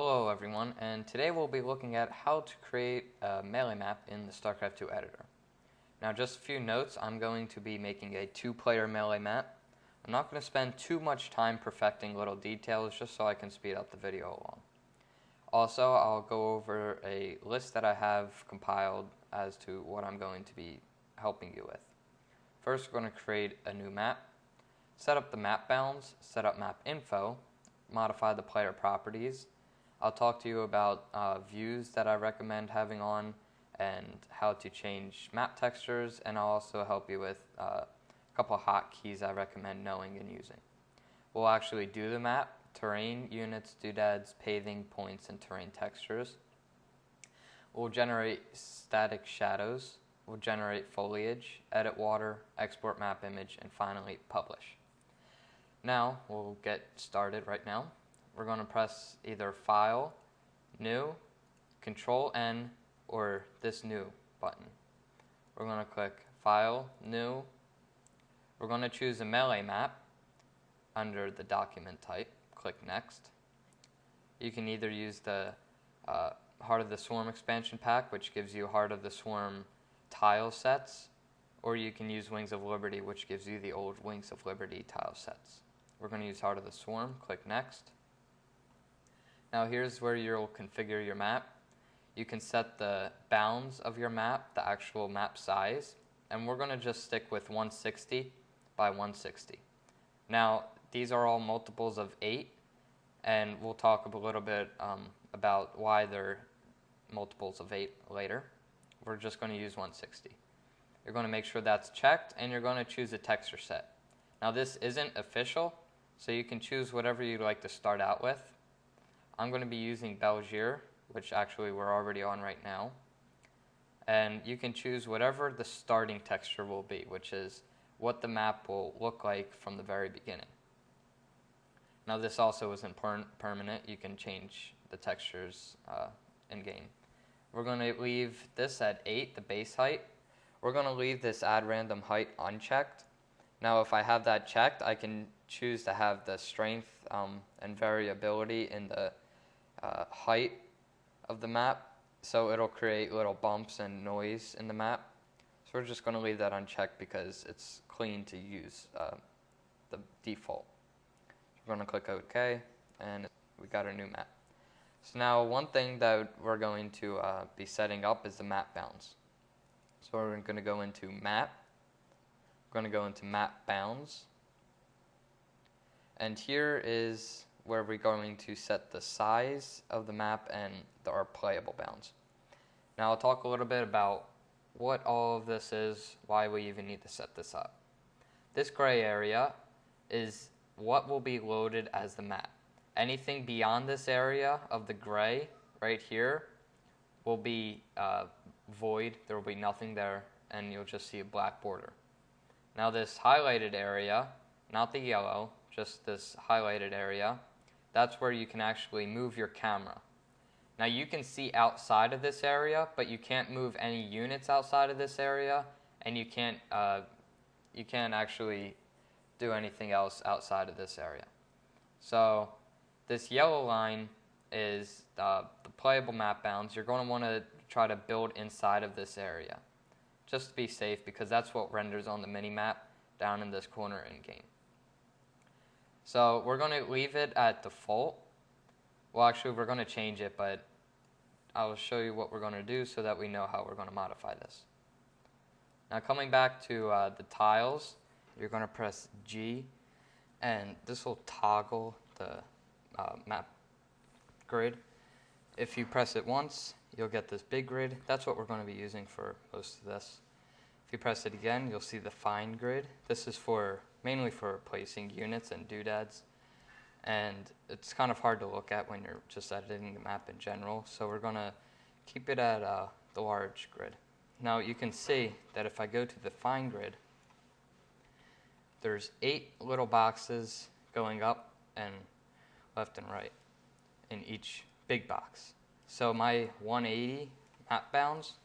Hello everyone, and today we'll be looking at how to create a melee map in the StarCraft II editor. Now just a few notes, I'm going to be making a 2-player melee map. I'm not going to spend too much time perfecting little details just so I can speed up the video along. Also, I'll go over a list that I have compiled as to what I'm going to be helping you with. First, we're going to create a new map, set up the map bounds, set up map info, modify the player properties. I'll talk to you about views that I recommend having on and how to change map textures, and I'll also help you with a couple of hotkeys I recommend knowing and using. We'll actually do the map, terrain, units, doodads, paving, points, and terrain textures. We'll generate static shadows. We'll generate foliage, edit water, export map image, and finally publish. Now, we'll get started right now. We're going to press either File, New, Control-N, or this New button. We're going to click File, New. We're going to choose a melee map under the document type. Click Next. You can either use the Heart of the Swarm expansion pack, which gives you Heart of the Swarm tile sets, or you can use Wings of Liberty, which gives you the old Wings of Liberty tile sets. We're going to use Heart of the Swarm. Click Next. Now here's where you'll configure your map. You can set the bounds of your map, the actual map size, and we're going to just stick with 160 by 160. Now these are all multiples of 8, and we'll talk a little bit about why they're multiples of 8 later. We're just going to use 160. You're going to make sure that's checked, and you're going to choose a texture set. Now this isn't official, so you can choose whatever you'd like to start out with. I'm going to be using Belgier, which actually we're already on right now. And you can choose whatever the starting texture will be, which is what the map will look like from the very beginning. Now this also isn't permanent. You can change the textures in-game. We're going to leave this at 8, the base height. We're going to leave this add random height unchecked. Now if I have that checked, I can choose to have the strength and variability in the height of the map, so it'll create little bumps and noise in the map. So we're just going to leave that unchecked because it's clean to use the default. We're going to click OK, and we got our new map. So now one thing that we're going to be setting up is the map bounds. So we're going to go into Map. We're going to go into Map Bounds. And here is where we're going to set the size of the map and our playable bounds. Now I'll talk a little bit about what all of this is, why we even need to set this up. This gray area is what will be loaded as the map. Anything beyond this area of the gray right here will be void. There will be nothing there, and you'll just see a black border. Now this highlighted area, not the yellow, just this highlighted area, that's where you can actually move your camera. Now you can see outside of this area, but you can't move any units outside of this area, and you can't actually do anything else outside of this area. So this yellow line is the playable map bounds. You're going to want to try to build inside of this area, just to be safe, because that's what renders on the mini-map down in this corner in-game. So we're going to leave it at default. Well, actually, we're going to change it, but I'll show you what we're going to do so that we know how we're going to modify this. Now coming back to the tiles, you're going to press G, and this will toggle the map grid. If you press it once, you'll get this big grid. That's what we're going to be using for most of this. If you press it again, you'll see the fine grid. This is mainly for placing units and doodads, and it's kind of hard to look at when you're just editing the map in general, so we're going to keep it at the large grid. Now you can see that if I go to the fine grid, there's 8 little boxes going up and left and right in each big box. So my 180 map bounds,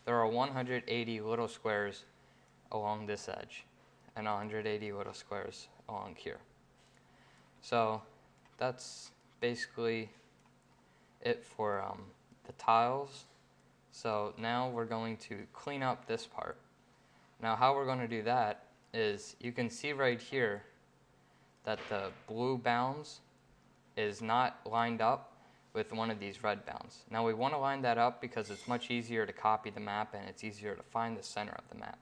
there are 180 little squares along this edge and 180 little squares along here. So that's basically it for the tiles. So now we're going to clean up this part. Now how we're going to do that is you can see right here that the blue bounds is not lined up with one of these red bounds. Now we want to line that up because it's much easier to copy the map and it's easier to find the center of the map.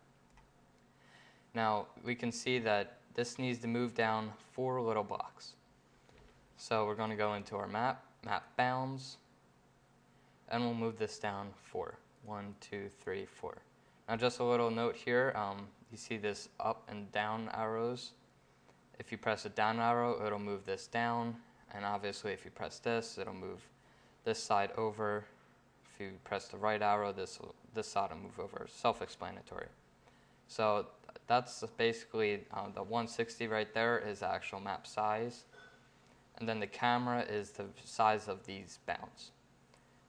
Now we can see that this needs to move down 4 little blocks. So we're going to go into our map bounds, and we'll move this down 4. 1, 2, 3, 4. Now just a little note here, you see this up and down arrows. If you press a down arrow, it'll move this down, and obviously if you press this, it'll move this side over. If you press the right arrow, this side will move over. Self-explanatory. So that's basically the 160 right there is the actual map size, and then the camera is the size of these bounds.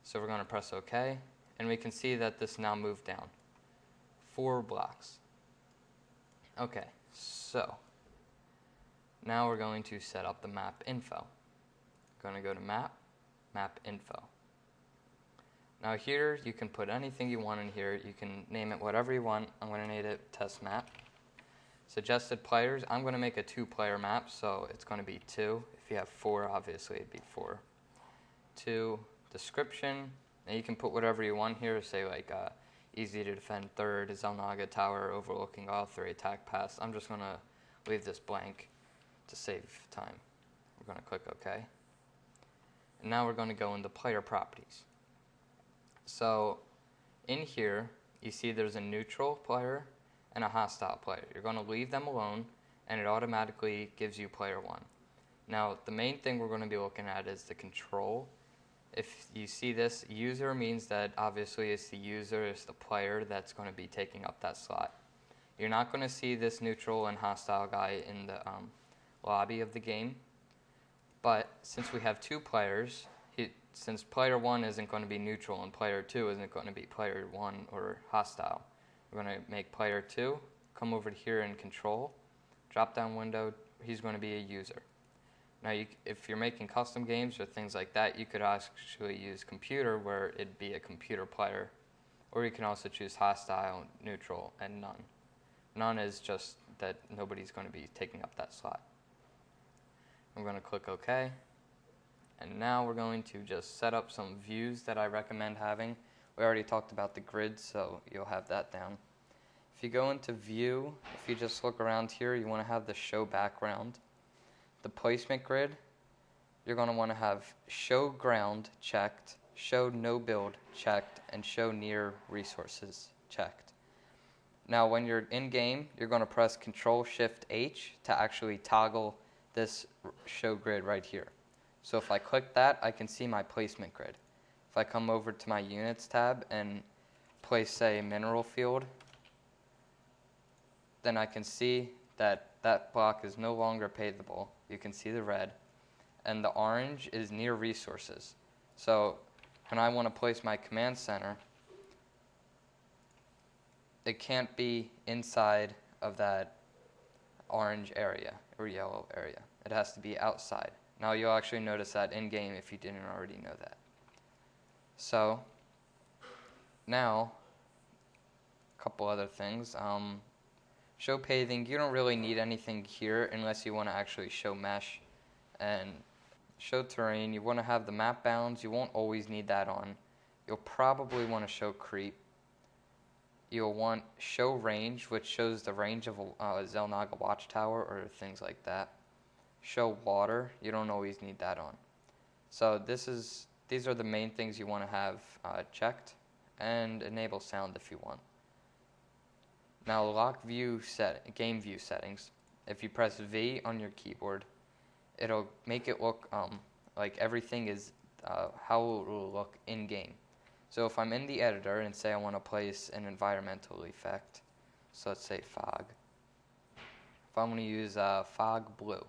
So we're going to press OK, and we can see that this now moved down 4 blocks. Okay, so now we're going to set up the map info. Going to go to map info. Now here you can put anything you want in here. You can name it whatever you want. I'm going to name it test map. Suggested players, I'm going to make a 2-player map, so it's going to be 2. If you have 4, obviously it'd be 4. 2. Description, and you can put whatever you want here, say like easy to defend 3rd, Zelnaga Tower overlooking all 3 attack paths. I'm just going to leave this blank to save time. We're going to click OK. And now we're going to go into player properties. So in here, you see there's a neutral player and a hostile player. You're going to leave them alone, and it automatically gives you player 1. Now, the main thing we're going to be looking at is the control. If you see this, user means that obviously it's the user, it's the player that's going to be taking up that slot. You're not going to see this neutral and hostile guy in the lobby of the game. But since we have 2 players, since player 1 isn't going to be neutral and player 2 isn't going to be player 1 or hostile, we're going to make player 2 come over here in control, drop down window, he's going to be a user. Now if you're making custom games or things like that, you could actually use computer where it'd be a computer player, or you can also choose hostile, neutral, and none. None is just that nobody's going to be taking up that slot. I'm going to click OK, and now we're going to just set up some views that I recommend having. We already talked about the grid, so you'll have that down. If you go into view, if you just look around here, you want to have the show background. The placement grid, you're going to want to have show ground checked, show no build checked, and show near resources checked. Now when you're in game, you're going to press Control-Shift-H to actually toggle this show grid right here. So if I click that, I can see my placement grid. If I come over to my units tab and place, say, mineral field, then I can see that that block is no longer pavable. You can see the red, and the orange is near resources. So when I want to place my command center, it can't be inside of that orange area or yellow area. It has to be outside. Now you'll actually notice that in game if you didn't already know that. So now a couple other things. Show paving, you don't really need anything here unless you want to actually show mesh. And show terrain, you want to have the map bounds. You won't always need that on. You'll probably want to show creep. You'll want show range, which shows the range of a Zelnaga watchtower or things like that. Show water, you don't always need that on. So these are the main things you want to have checked, and enable sound if you want. Now lock game view settings. If you press V on your keyboard, it'll make it look like everything is how it will look in game. So if I'm in the editor and say I want to place an environmental effect, so let's say fog. If I'm going to use fog blue,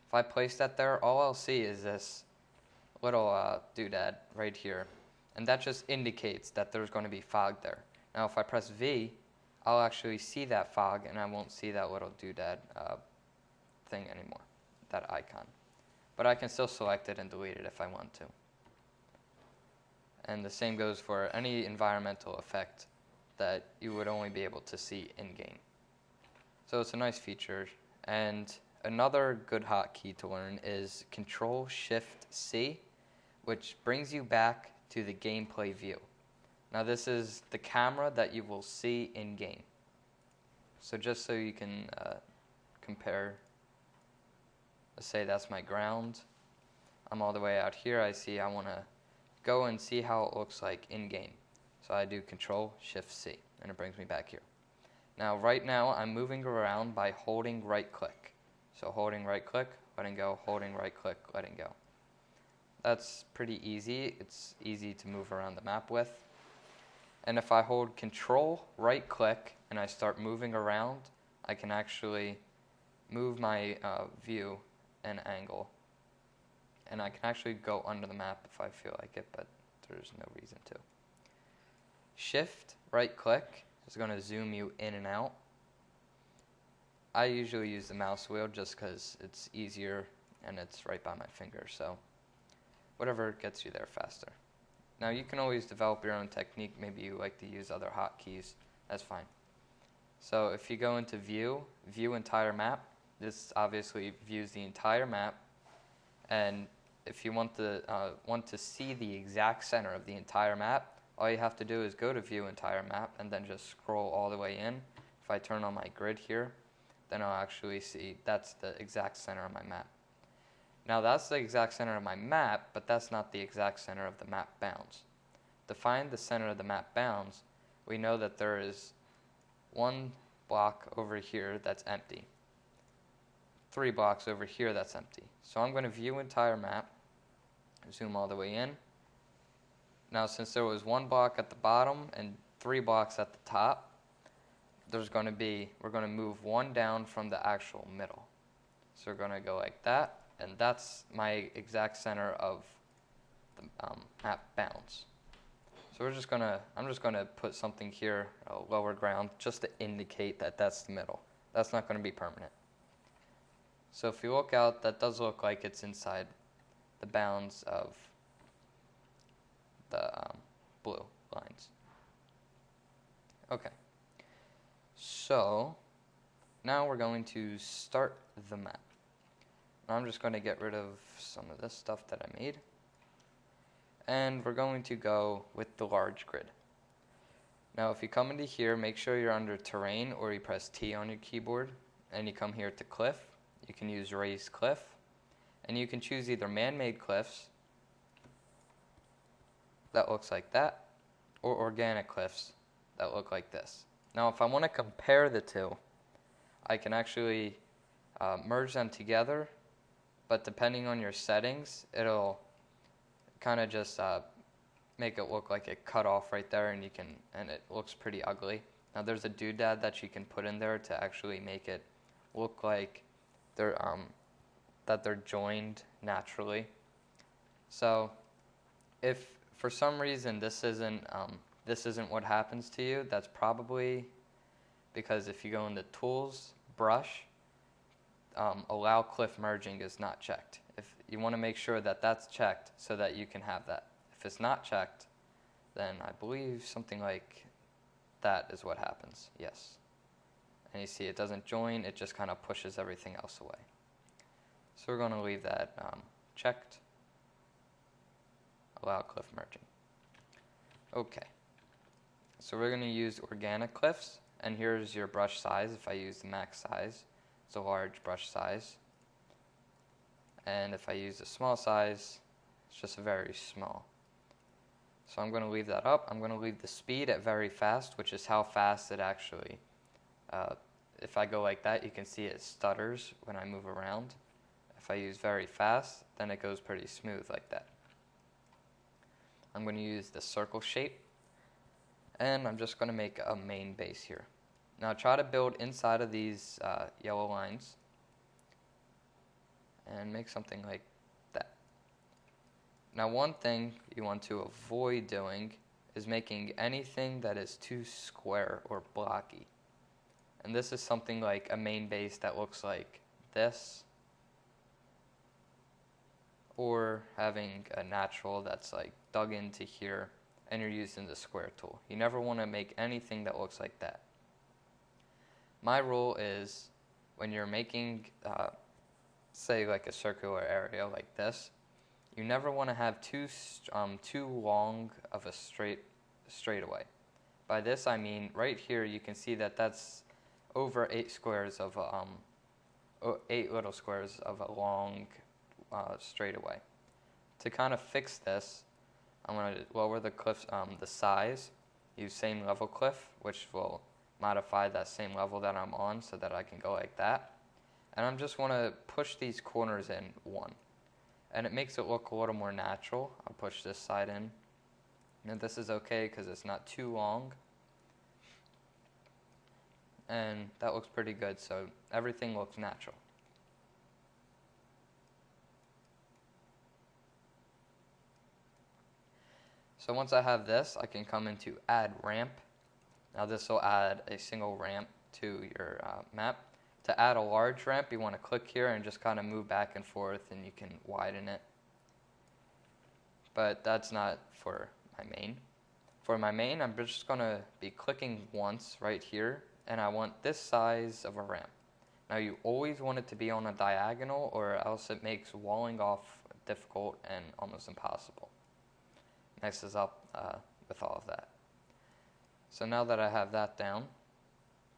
if I place that there, all I'll see is this little doodad right here, and that just indicates that there's going to be fog there. Now if I press V, I'll actually see that fog, and I won't see that little doodad thing anymore, that icon. But I can still select it and delete it if I want to. And the same goes for any environmental effect that you would only be able to see in-game. So it's a nice feature. And another good hotkey to learn is Control-Shift-C, which brings you back to the gameplay view. Now this is the camera that you will see in-game. So just so you can compare, let's say that's my ground. I'm all the way out here. I want to go and see how it looks like in-game. So I do Control-Shift-C, and it brings me back here. Now right now I'm moving around by holding right-click. So holding right-click, letting go, holding right-click, letting go. That's pretty easy. It's easy to move around the map with. And if I hold Control, right-click, and I start moving around, I can actually move my view and angle. And I can actually go under the map if I feel like it, but there's no reason to. Shift, right-click is going to zoom you in and out. I usually use the mouse wheel just because it's easier and it's right by my finger, so whatever gets you there faster. Now you can always develop your own technique. Maybe you like to use other hotkeys. That's fine. So if you go into View, View Entire Map, this obviously views the entire map. And if you want to see the exact center of the entire map, all you have to do is go to View Entire Map and then just scroll all the way in. If I turn on my grid here, then I'll actually see that's the exact center of my map. Now that's the exact center of my map, but that's not the exact center of the map bounds. To find the center of the map bounds, we know that there is one block over here that's empty. 3 blocks over here that's empty. So I'm going to view entire map, zoom all the way in. Now since there was 1 block at the bottom and 3 blocks at the top, we're going to move 1 down from the actual middle. So we're going to go like that, and that's my exact center of the map bounds. So I'm just gonna put something here, a lower ground, just to indicate that that's the middle. That's not going to be permanent. So if you look out, that does look like it's inside the bounds of the blue lines. Okay. So now we're going to start the map. I'm just going to get rid of some of this stuff that I made. And we're going to go with the large grid. Now if you come into here, make sure you're under terrain, or you press T on your keyboard, and you come here to cliff. You can use raised cliff, and you can choose either man-made cliffs, that looks like that, or organic cliffs that look like this. Now if I want to compare the two, I can actually merge them together, but depending on your settings, it'll kind of just make it look like it cut off right there, and it looks pretty ugly. Now there's a doodad that you can put in there to actually make it look like they're joined naturally. So if for some reason this isn't what happens to you, that's probably because if you go into Tools, Brush, Allow Cliff Merging is not checked. If you want to make sure that that's checked so that you can have that. If it's not checked, then I believe something like that is what happens. Yes. And you see it doesn't join, it just kind of pushes everything else away. So we're going to leave that checked. Allow cliff merging. Okay. So we're going to use organic cliffs, and here's your brush size. If I use the max size, it's a large brush size. And if I use a small size, it's just a very small. So I'm going to leave that up. I'm going to leave the speed at very fast, which is how fast it actually, if I go like that, you can see it stutters when I move around. If I use very fast, then it goes pretty smooth like that. I'm going to use the circle shape, and I'm just going to make a main base here. Now try to build inside of these yellow lines, and make something like that. Now one thing you want to avoid doing is making anything that is too square or blocky. And this is something like a main base that looks like this, or having a natural that's like dug into here and you're using the square tool. You never want to make anything that looks like that. My rule is when you're making, say like a circular area like this, you never want to have too long of a straightaway. By this I mean right here you can see that that's over 8 squares of 8 little squares of a long straightaway. To kind of fix this, I'm going to lower the cliff, the size, use same level cliff, which will modify that same level that I'm on so that I can go like that. And I'm just want to push these corners in 1. And it makes it look a little more natural. I'll push this side in. And this is okay because it's not too long. And that looks pretty good, so everything looks natural. So once I have this, I can come into add ramp. Now this will add a single ramp to your map. To add a large ramp, you want to click here and just kind of move back and forth, and you can widen it. But that's not for my main. For my main, I'm just going to be clicking once right here, and I want this size of a ramp. Now you always want it to be on a diagonal, or else it makes walling off difficult and almost impossible. Messes up with all of that. So now that I have that down,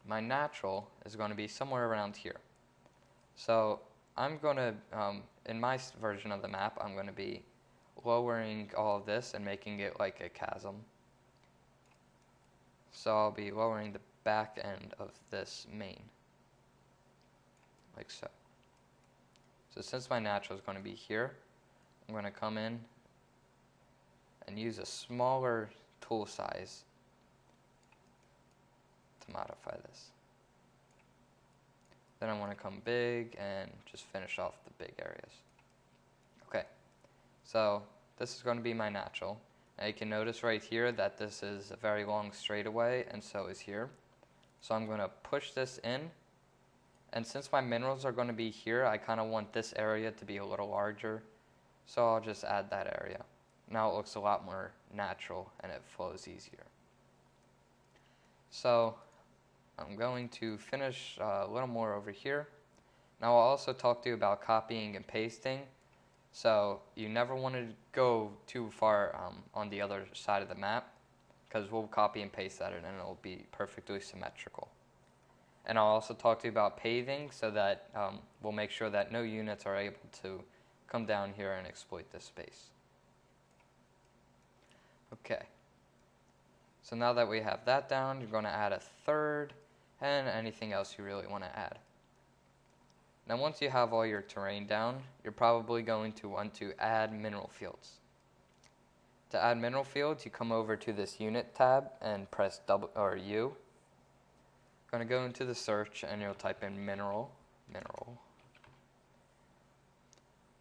my natural is going to be somewhere around here. So I'm going to, in my version of the map, I'm going to be lowering all of this and making it like a chasm. So I'll be lowering the back end of this main, like so. So since my natural is going to be here, I'm going to come in and use a smaller tool size to modify this. Then I want to come big and just finish off the big areas. Okay, so this is going to be my natural. Now you can notice right here that this is a very long straightaway, and so is here. So I'm going to push this in, and since my minerals are going to be here, I kind of want this area to be a little larger, so I'll just add that area. Now it looks a lot more natural and it flows easier. So I'm going to finish a little more over here. Now I'll also talk to you about copying and pasting. So you never want to go too far on the other side of the map, because we'll copy and paste that and it'll be perfectly symmetrical. And I'll also talk to you about paving so that we'll make sure that no units are able to come down here and exploit this space. Okay, so now that we have that down, you're going to add a third and anything else you really want to add. Now once you have all your terrain down, you're probably going to want to add mineral fields. To add mineral fields, you come over to this unit tab and press U. You're going to go into the search and you'll type in mineral.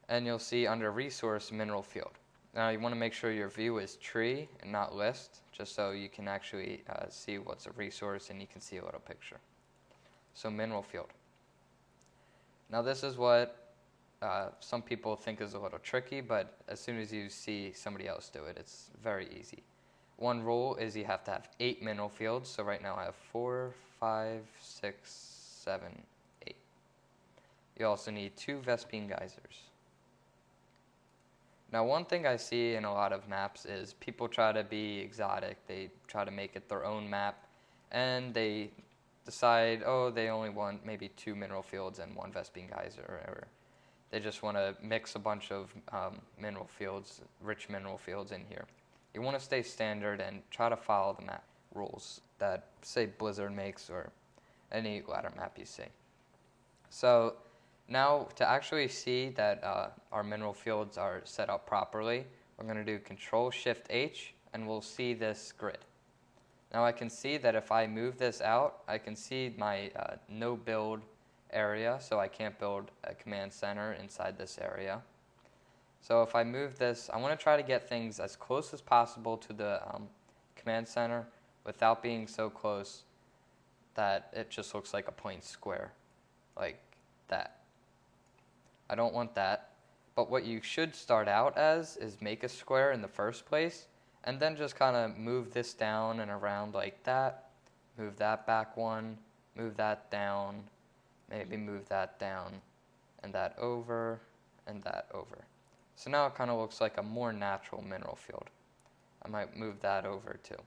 And you'll see under resource mineral field. Now you want to make sure your view is tree and not list, just so you can actually see what's a resource and you can see a little picture. So mineral field. Now this is what some people think is a little tricky, but as soon as you see somebody else do it, it's very easy. One rule is you have to have 8 mineral fields. So right now I have 4, 5, 6, 7, 8. You also need 2 Vespine geysers. Now one thing I see in a lot of maps is people try to be exotic. They try to make it their own map, and they decide, oh, they only want maybe 2 mineral fields and 1 Vespine geyser, or they just want to mix a bunch of mineral fields, rich mineral fields in here. You want to stay standard and try to follow the map rules that, say, Blizzard makes or any ladder map you see. So now to actually see that our mineral fields are set up properly, we're going to do Control-Shift-H and we'll see this grid. Now I can see that if I move this out, I can see my no build area, so I can't build a command center inside this area. So if I move this, I want to try to get things as close as possible to the command center without being so close that it just looks like a plain square, like that. I don't want that, But what you should start out as is make a square in the first place, and then just kind of move this down and around like that. Move that back one, move that down, maybe move that down, and that over, and that over. So now it kind of looks like a more natural mineral field. I might move that over too.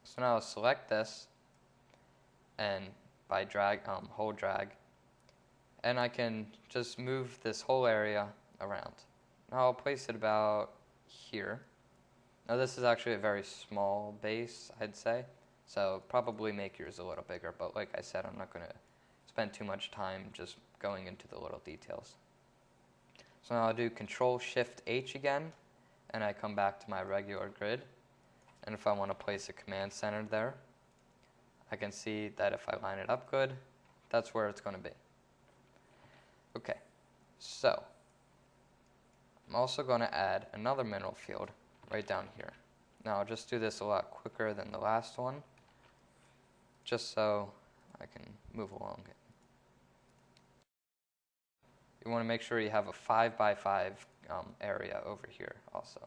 So now I'll select this, and by hold drag, and I can just move this whole area around. Now I'll place it about here. Now this is actually a very small base, I'd say, so probably make yours a little bigger, but like I said, I'm not going to spend too much time just going into the little details. So now I'll do Control-Shift-H again, and I come back to my regular grid, and if I want to place a command center there, I can see that if I line it up good, that's where it's going to be. Okay, so I'm also going to add another mineral field right down here. Now I'll just do this a lot quicker than the last one, just so I can move along it. You want to make sure you have a 5x5 area over here also.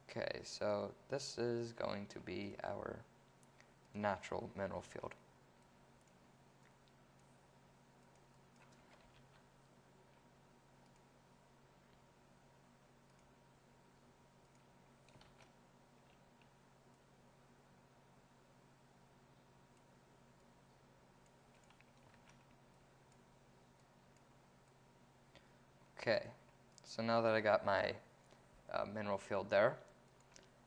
Okay, so this is going to be our natural mineral field. Okay, so now that I got my mineral field there,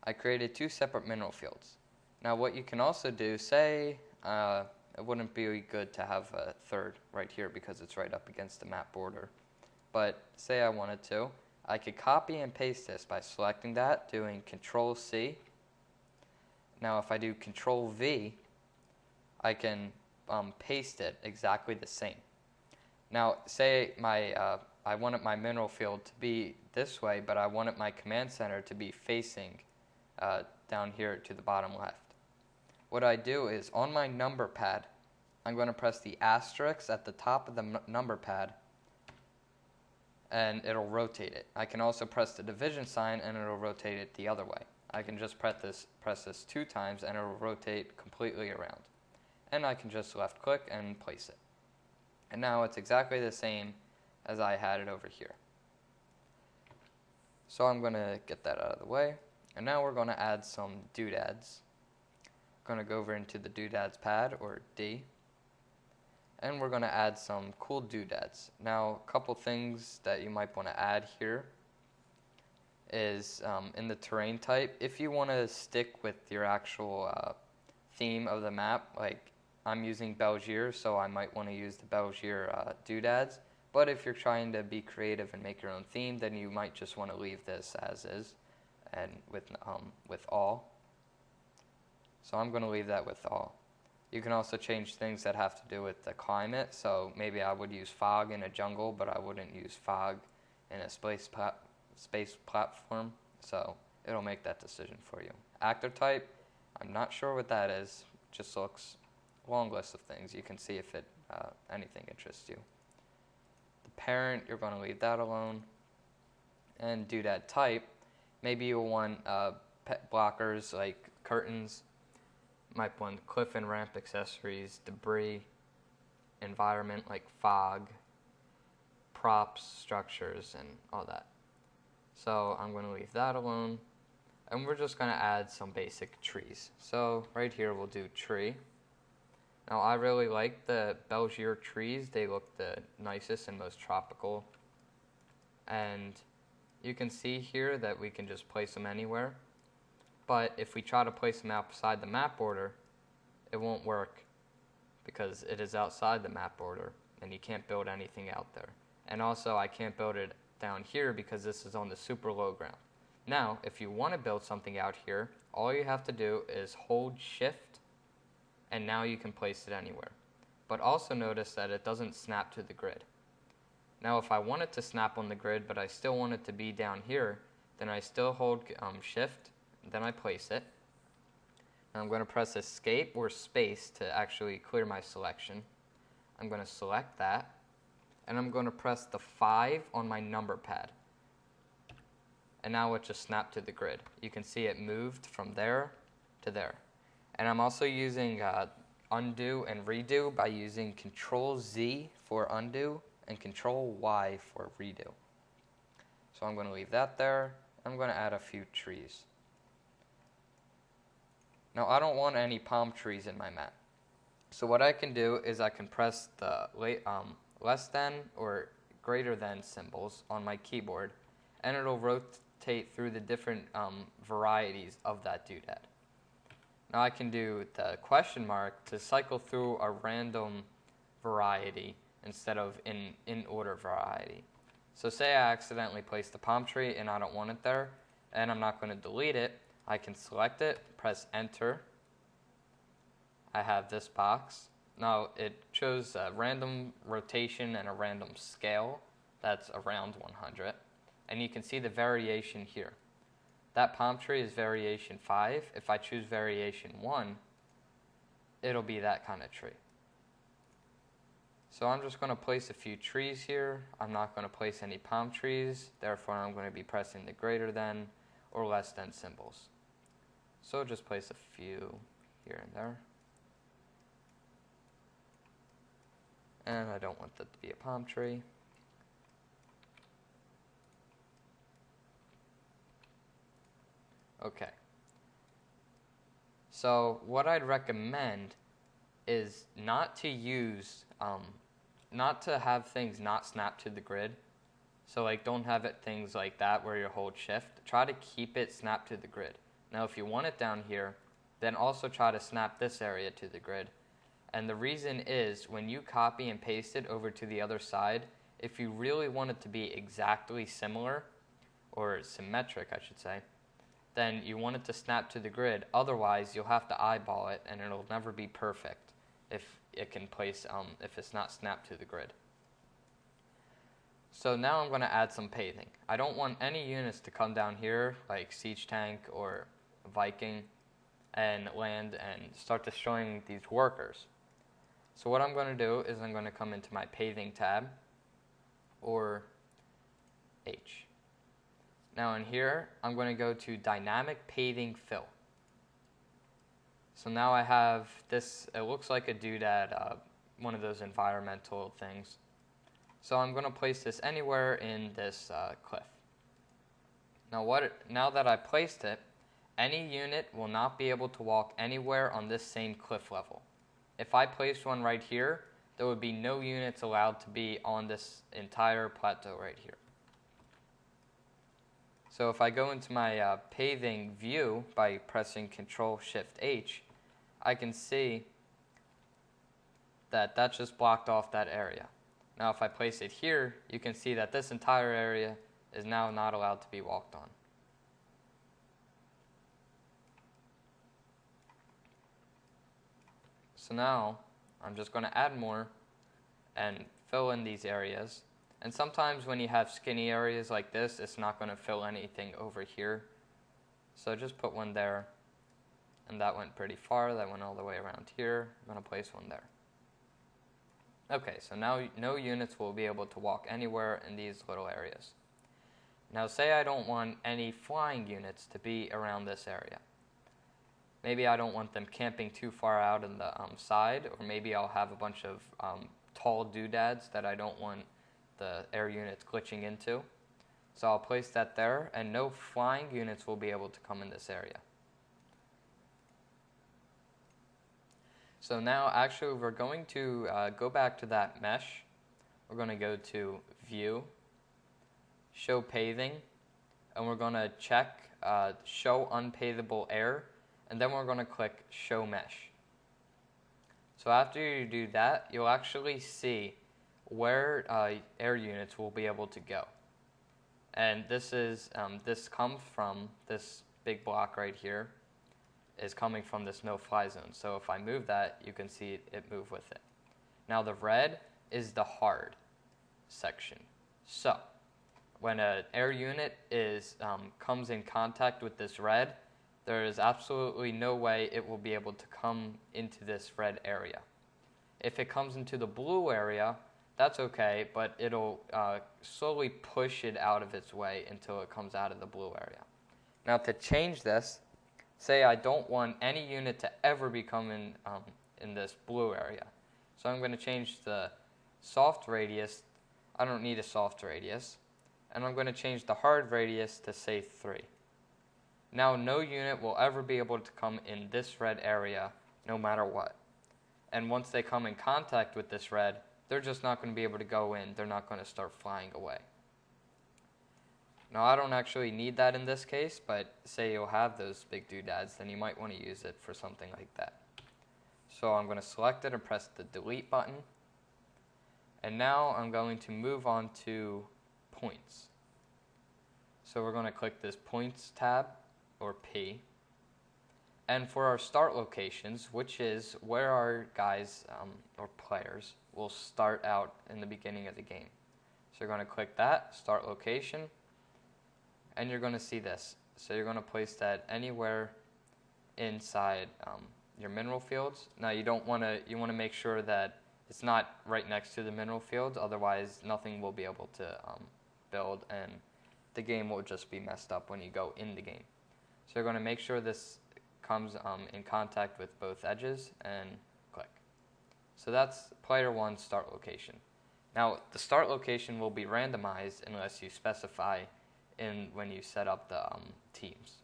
I created two separate mineral fields. Now what you can also do, say it wouldn't be good to have a third right here because it's right up against the map border, but say I wanted to, I could copy and paste this by selecting that, doing Control-C. Now if I do Control-V, I can paste it exactly the same. Now say I wanted my mineral field to be this way, but I wanted my command center to be facing down here to the bottom left. What I do is on my number pad, I'm going to press the asterisk at the top of the number pad, and it'll rotate it. I can also press the division sign, and it'll rotate it the other way. I can just press this 2 times, and it'll rotate completely around. And I can just left click and place it. And now it's exactly the same as I had it over here. So I'm going to get that out of the way. And now we're going to add some doodads. Going to go over into the doodads pad, or D, and we're going to add some cool doodads. Now a couple things that you might want to add here is in the terrain type, if you want to stick with your actual theme of the map, like I'm using Belgier, so I might want to use the Belgier doodads, but if you're trying to be creative and make your own theme, then you might just want to leave this as is and with all. So I'm going to leave that with all. You can also change things that have to do with the climate. So maybe I would use fog in a jungle, but I wouldn't use fog in a space platform. So it'll make that decision for you. Actor type, I'm not sure what that is. Just looks long list of things. You can see if anything interests you. The parent, you're going to leave that alone. And doodad type, maybe you'll want pet blockers like curtains. Might want cliff and ramp accessories, debris, environment like fog, props, structures, and all that. So I'm going to leave that alone, and we're just going to add some basic trees. So right here we'll do tree. Now I really like the Belgier trees. They look the nicest and most tropical. And you can see here that we can just place them anywhere. But if we try to place them outside the map border, it won't work because it is outside the map border and you can't build anything out there. And also I can't build it down here because this is on the super low ground. Now, if you want to build something out here, all you have to do is hold shift and now you can place it anywhere. But also notice that it doesn't snap to the grid. Now if I want it to snap on the grid but I still want it to be down here, then I still hold shift. Then I place it. I'm going to press escape or space to actually clear my selection. I'm going to select that, and I'm going to press the 5 on my number pad. And now it just snapped to the grid. You can see it moved from there to there. And I'm also using undo and redo by using Control-Z for undo and Control-Y for redo. So I'm going to leave that there. I'm going to add a few trees. Now I don't want any palm trees in my map. So what I can do is I can press the less than or greater than symbols on my keyboard, and it'll rotate through the different varieties of that doodad. Now I can do the question mark to cycle through a random variety instead of in order variety. So say I accidentally placed the palm tree and I don't want it there, and I'm not going to delete it. I can select it, press enter. I have this box. Now it shows a random rotation and a random scale. That's around 100. And you can see the variation here. That palm tree is variation 5. If I choose variation 1, it'll be that kind of tree. So I'm just going to place a few trees here. I'm not going to place any palm trees. Therefore, I'm going to be pressing the greater than or less than symbols. So just place a few here and there. And I don't want that to be a palm tree. Okay. So what I'd recommend is not to use, not to have things not snap to the grid. So like don't have it things like that where you hold shift. Try to keep it snap to the grid. Now if you want it down here, then also try to snap this area to the grid. And the reason is when you copy and paste it over to the other side, if you really want it to be exactly similar, or symmetric I should say, then you want it to snap to the grid. Otherwise you'll have to eyeball it and it'll never be perfect if it can place, if it's not snapped to the grid. So now I'm going to add some paving. I don't want any units to come down here like Siege Tank or Viking and land and start destroying these workers. So what I'm going to do is I'm going to come into my paving tab, or H. Now in here, I'm going to go to Dynamic Paving Fill. So now I have this, it looks like a doodad, one of those environmental things. So I'm going to place this anywhere in this cliff. Now that I placed it, any unit will not be able to walk anywhere on this same cliff level. If I placed one right here, there would be no units allowed to be on this entire plateau right here. So if I go into my paving view by pressing Control-Shift-H, I can see that that just blocked off that area. Now if I place it here, you can see that this entire area is now not allowed to be walked on. So now I'm just going to add more and fill in these areas. And sometimes when you have skinny areas like this, it's not going to fill anything over here. So just put one there. And that went pretty far. That went all the way around here. I'm going to place one there. Okay, so now no units will be able to walk anywhere in these little areas. Now say I don't want any flying units to be around this area. Maybe I don't want them camping too far out in the side, or maybe I'll have a bunch of tall doodads that I don't want the air units glitching into. So I'll place that there, and no flying units will be able to come in this area. So now actually we're going to go back to that mesh. We're going to go to View, Show Paving, and we're going to check Show Unpavable Air. And then we're going to click Show Mesh. So after you do that, you'll actually see where air units will be able to go. And this is this comes from this big block right here, is coming from this no-fly zone. So if I move that, you can see it move with it. Now the red is the hard section. So when an air unit comes in contact with this red, there is absolutely no way it will be able to come into this red area. If it comes into the blue area, that's okay, but it'll slowly push it out of its way until it comes out of the blue area. Now to change this, say I don't want any unit to ever become in this blue area. So I'm going to change the soft radius. I don't need a soft radius. And I'm going to change the hard radius to say 3. Now no unit will ever be able to come in this red area no matter what. And once they come in contact with this red, they're just not going to be able to go in. They're not going to start flying away. Now I don't actually need that in this case, but say you'll have those big doodads, then you might want to use it for something like that. So I'm going to select it and press the delete button. And now I'm going to move on to points. So we're going to click this points tab, or P. And for our start locations, which is where our guys or players will start out in the beginning of the game. So you're going to click that, start location, and you're going to see this. So you're going to place that anywhere inside your mineral fields. Now you want to make sure that it's not right next to the mineral fields, otherwise nothing will be able to build and the game will just be messed up when you go in the game. So you're going to make sure this comes in contact with both edges and click. So that's player 1's start location. Now the start location will be randomized unless you specify when you set up the teams.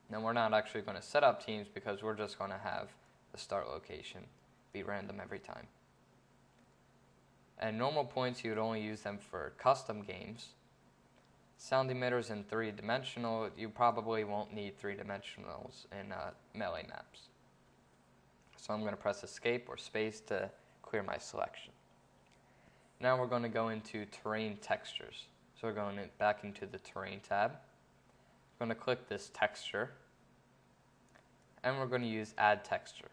Now we're not actually going to set up teams because we're just going to have the start location be random every time. And normal points, you would only use them for custom games. Sound emitters in 3-dimensional, you probably won't need 3-dimensionals in melee maps. So I'm going to press escape or space to clear my selection. Now we're going to go into terrain textures. So we're going back into the terrain tab. We're going to click this texture. And we're going to use add texture.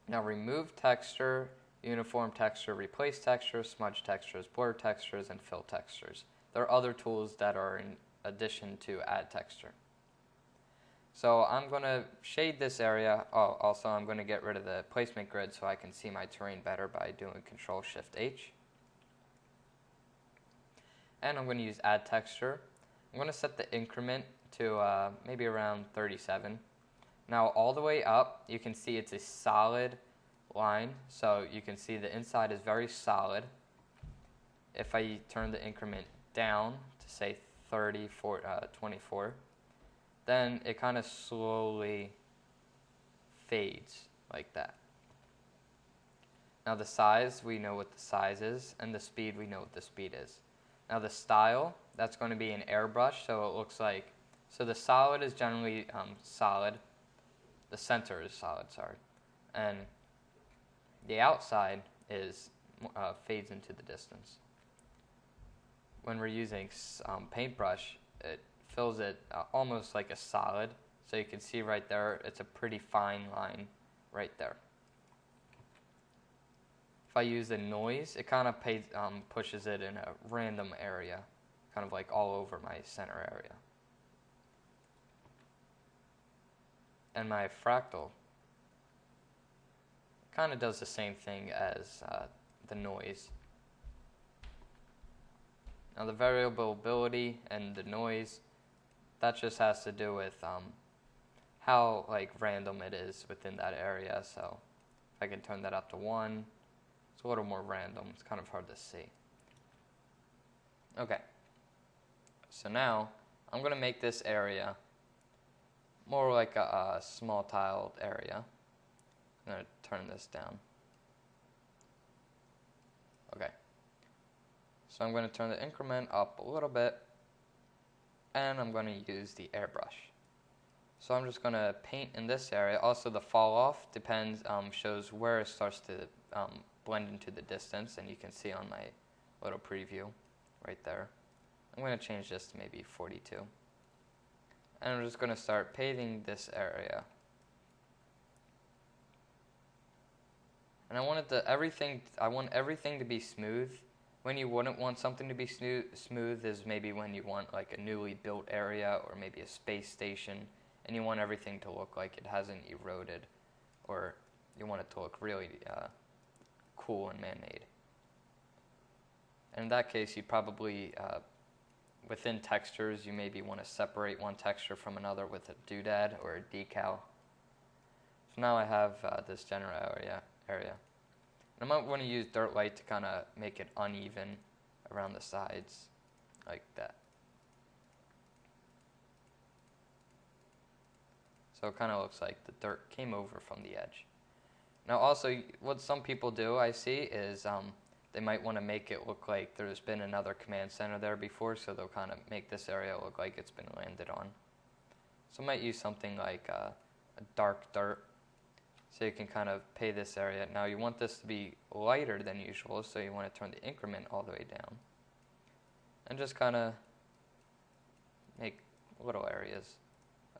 Now remove texture, uniform texture, replace texture, smudge textures, blur textures, and fill textures. There are other tools that are in addition to add texture. So I'm going to shade this area. Oh, also I'm going to get rid of the placement grid so I can see my terrain better by doing Control-Shift-H. And I'm going to use add texture. I'm going to set the increment to maybe around 37. Now all the way up, you can see it's a solid line. So you can see the inside is very solid. If I turn the increment down to say 24, then it kind of slowly fades like that. Now the size, we know what the size is, and the speed, we know what the speed is. Now the style, that's going to be an airbrush, so it looks like, so the solid is generally solid, the center is solid, sorry, and the outside is fades into the distance. When we're using paintbrush, it fills it almost like a solid. So you can see right there, it's a pretty fine line right there. If I use the noise, it kind of pushes it in a random area, kind of like all over my center area. And my fractal kind of does the same thing as the noise. Now the variability and the noise, that just has to do with how random it is within that area. So if I can turn that up to 1, it's a little more random. It's kind of hard to see. Okay. So now I'm going to make this area more like a small tiled area. I'm going to turn this down. Okay. So I'm going to turn the increment up a little bit, and I'm going to use the airbrush. So I'm just going to paint in this area. Also the fall off shows where it starts to blend into the distance, and you can see on my little preview right there. I'm going to change this to maybe 42. And I'm just going to start painting this area. And I want everything to be smooth. When you wouldn't want something to be smooth is maybe when you want like a newly built area or maybe a space station and you want everything to look like it hasn't eroded, or you want it to look really cool and man-made. And in that case, you probably, within textures, you maybe want to separate one texture from another with a doodad or a decal. So now I have this general area. And I might want to use dirt light to kind of make it uneven around the sides, like that. So it kind of looks like the dirt came over from the edge. Now also, what some people do, I see, is they might want to make it look like there's been another command center there before, so they'll kind of make this area look like it's been landed on. So I might use something like a dark dirt, so you can kind of pay this area. Now you want this to be lighter than usual, so you want to turn the increment all the way down. And just kind of make little areas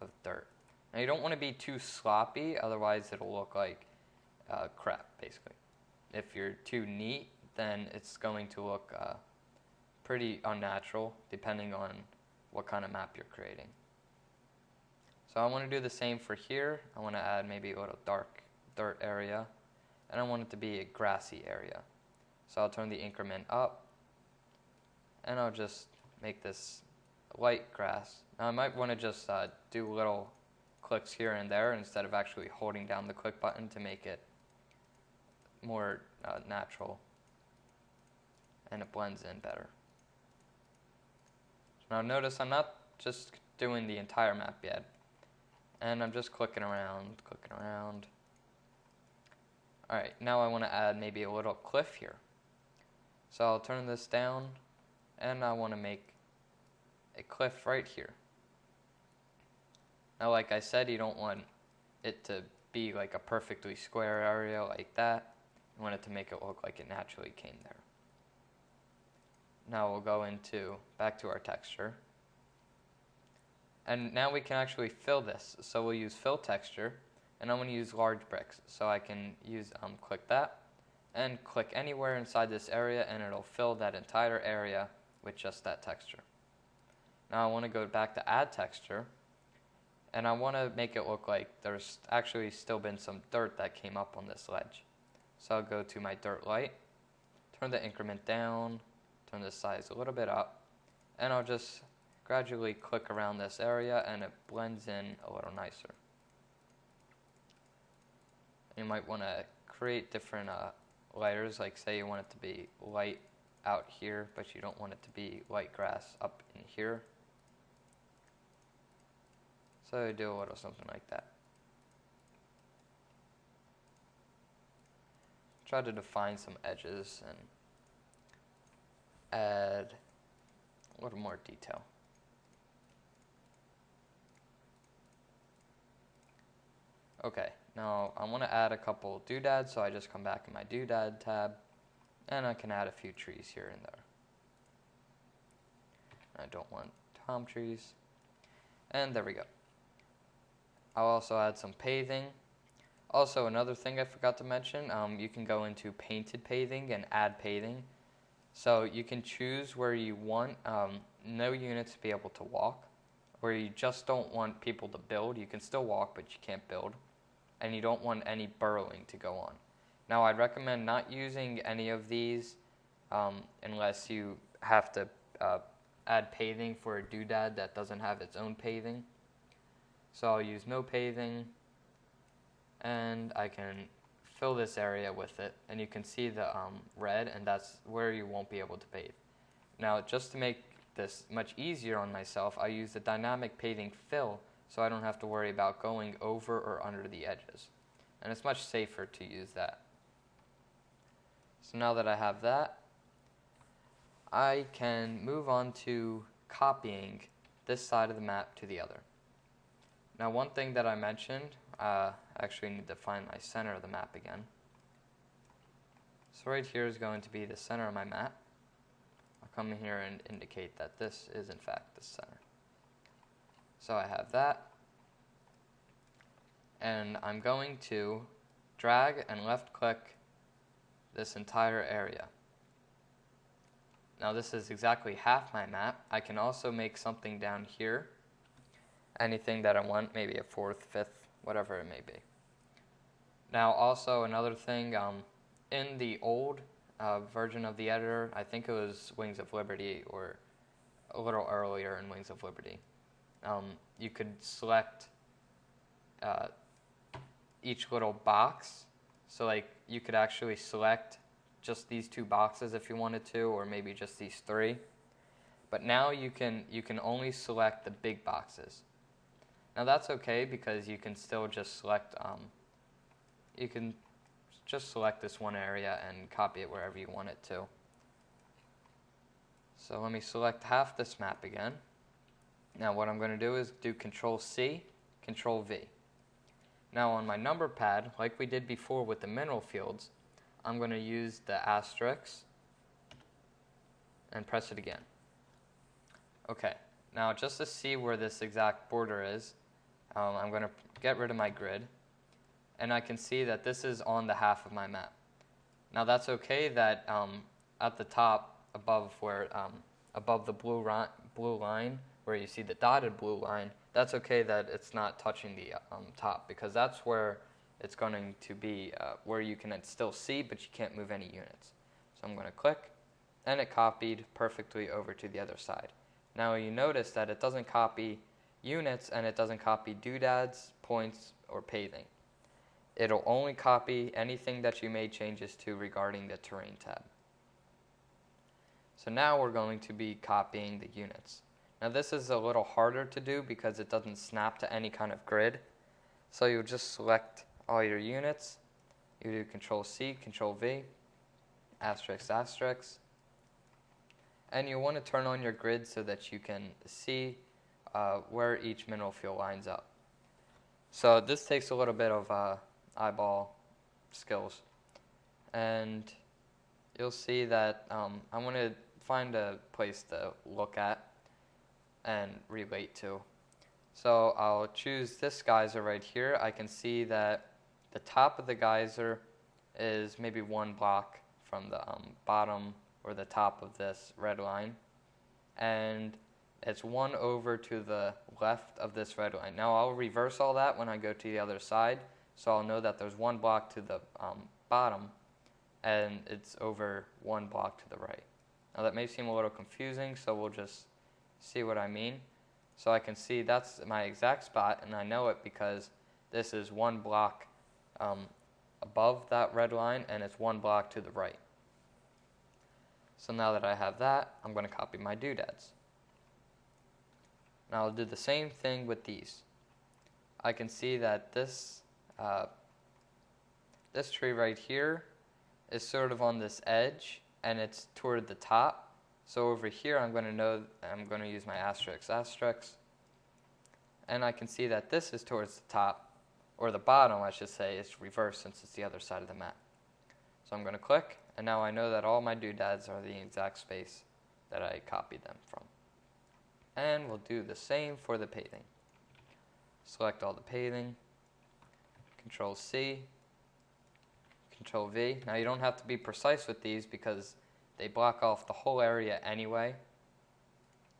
of dirt. Now you don't want to be too sloppy, otherwise it'll look like crap, basically. If you're too neat, then it's going to look pretty unnatural, depending on what kind of map you're creating. So I want to do the same for here. I want to add maybe a little dark dirt area, and I want it to be a grassy area. So I'll turn the increment up, and I'll just make this light grass. Now I might want to just do little clicks here and there instead of actually holding down the click button to make it more natural, and it blends in better. Now notice I'm not just doing the entire map yet, and I'm just clicking around. Alright, now I want to add maybe a little cliff here. So I'll turn this down, and I want to make a cliff right here. Now like I said, you don't want it to be like a perfectly square area like that. You want it to make it look like it naturally came there. Now we'll go back to our texture. And now we can actually fill this. So we'll use fill texture, and I'm going to use large bricks. So I can use click that, and click anywhere inside this area, and it'll fill that entire area with just that texture. Now I want to go back to add texture, and I want to make it look like there's actually still been some dirt that came up on this ledge. So I'll go to my dirt light, turn the increment down, turn the size a little bit up, and I'll just gradually click around this area, and it blends in a little nicer. You might want to create different layers, like say you want it to be light out here, but you don't want it to be light grass up in here. So do a little something like that. Try to define some edges and add a little more detail. Okay, now I want to add a couple doodads, so I just come back in my doodad tab, and I can add a few trees here and there. I don't want palm trees. And there we go. I'll also add some paving. Also, another thing I forgot to mention, you can go into painted paving and add paving. So you can choose where you want no units to be able to walk, where you just don't want people to build. You can still walk, but you can't build. And you don't want any burrowing to go on. Now, I'd recommend not using any of these unless you have to add paving for a doodad that doesn't have its own paving. So I'll use no paving, and I can fill this area with it, and you can see the red, and that's where you won't be able to pave. Now, just to make this much easier on myself, I use the dynamic paving fill, so I don't have to worry about going over or under the edges. And it's much safer to use that. So now that I have that, I can move on to copying this side of the map to the other. Now, one thing that I mentioned, I actually need to find my center of the map again. So right here is going to be the center of my map. I'll come in here and indicate that this is in fact the center. So I have that, and I'm going to drag and left click this entire area. Now this is exactly half my map. I can also make something down here, anything that I want, maybe a 4th, 5th, whatever it may be. Now also another thing, in the old version of the editor, I think it was Wings of Liberty or a little earlier in Wings of Liberty, you could select each little box. So like you could actually select just these 2 boxes if you wanted to, or maybe just these 3. But now you can only select the big boxes. Now that's okay because you can still just select this one area and copy it wherever you want it to. So let me select half this map again. Now what I'm going to do is do Control-C, Control-V. Now on my number pad, like we did before with the mineral fields, I'm going to use the asterisk and press it again. Okay, now just to see where this exact border is, I'm going to get rid of my grid, and I can see that this is on the half of my map. Now that's okay that at the top, above the blue line, where you see the dotted blue line, that's okay that it's not touching the top, because that's where it's going to be, where you can still see, but you can't move any units. So I'm going to click, and it copied perfectly over to the other side. Now you notice that it doesn't copy units, and it doesn't copy doodads, points, or paving. It'll only copy anything that you made changes to regarding the terrain tab. So now we're going to be copying the units. Now this is a little harder to do because it doesn't snap to any kind of grid. So you just select all your units. You do Control-C, Control-V, asterisk, asterisk. And you want to turn on your grid so that you can see where each mineral field lines up. So this takes a little bit of eyeball skills. And you'll see that I want to find a place to look at and relate to. So I'll choose this geyser right here. I can see that the top of the geyser is maybe 1 block from the bottom or the top of this red line, and it's 1 over to the left of this red line. Now I'll reverse all that when I go to the other side, so I'll know that there's 1 block to the bottom, and it's over 1 block to the right. Now that may seem a little confusing, so we'll just see what I mean. So I can see that's my exact spot, and I know it because this is 1 block above that red line, and it's 1 block to the right. So now that I have that, I'm going to copy my doodads. Now I'll do the same thing with these. I can see that this tree right here is sort of on this edge, and it's toward the top. So over here, I'm going to use my asterisk, and I can see that this is towards the top, or the bottom, I should say. It's reversed since it's the other side of the map. So I'm going to click, and now I know that all my doodads are the exact space that I copied them from. And we'll do the same for the paving. Select all the paving, Control-C, Control-V. Now you don't have to be precise with these because they block off the whole area anyway.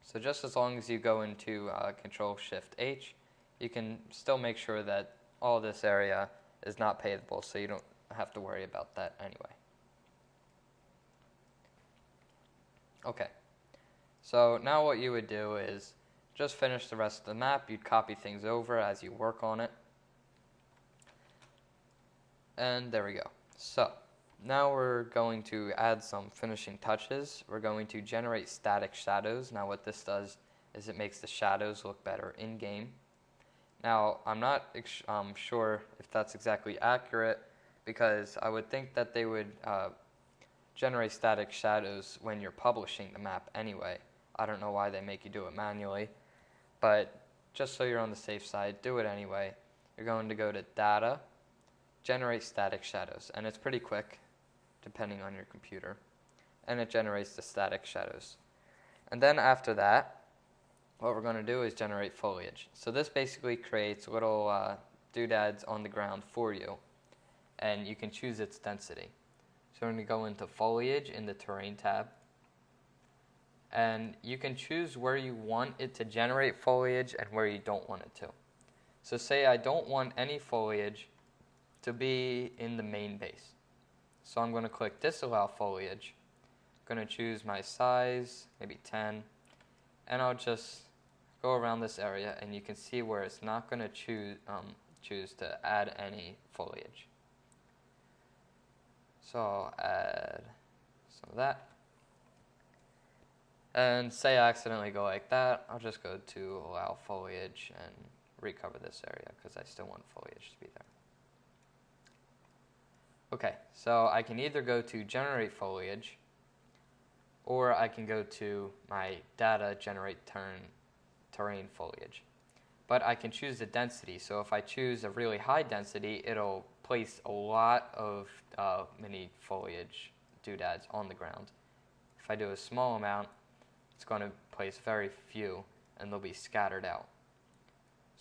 So just as long as you go into Control-Shift-H, you can still make sure that all this area is not pavable, so you don't have to worry about that anyway. Okay, so now what you would do is just finish the rest of the map. You'd copy things over as you work on it. And there we go. So now we're going to add some finishing touches. We're going to generate static shadows. Now what this does is it makes the shadows look better in-game. Now I'm not sure if that's exactly accurate, because I would think that they would generate static shadows when you're publishing the map anyway. I don't know why they make you do it manually, but just so you're on the safe side, do it anyway. You're going to go to Data, Generate Static Shadows, and it's pretty quick depending on your computer, and it generates the static shadows. And then after that, what we're going to do is generate foliage. So this basically creates little doodads on the ground for you, and you can choose its density. So we're going to go into Foliage in the Terrain tab, and you can choose where you want it to generate foliage and where you don't want it to. So say I don't want any foliage to be in the main base. So I'm going to click disallow foliage. I'm going to choose my size, maybe 10, and I'll just go around this area, and you can see where it's not going to choose to add any foliage. So I'll add some of that. And say I accidentally go like that, I'll just go to allow foliage and recover this area because I still want foliage to be there. Okay, so I can either go to generate foliage, or I can go to my data generate terrain foliage. But I can choose the density, so if I choose a really high density, it'll place a lot of mini foliage doodads on the ground. If I do a small amount, it's going to place very few, and they'll be scattered out.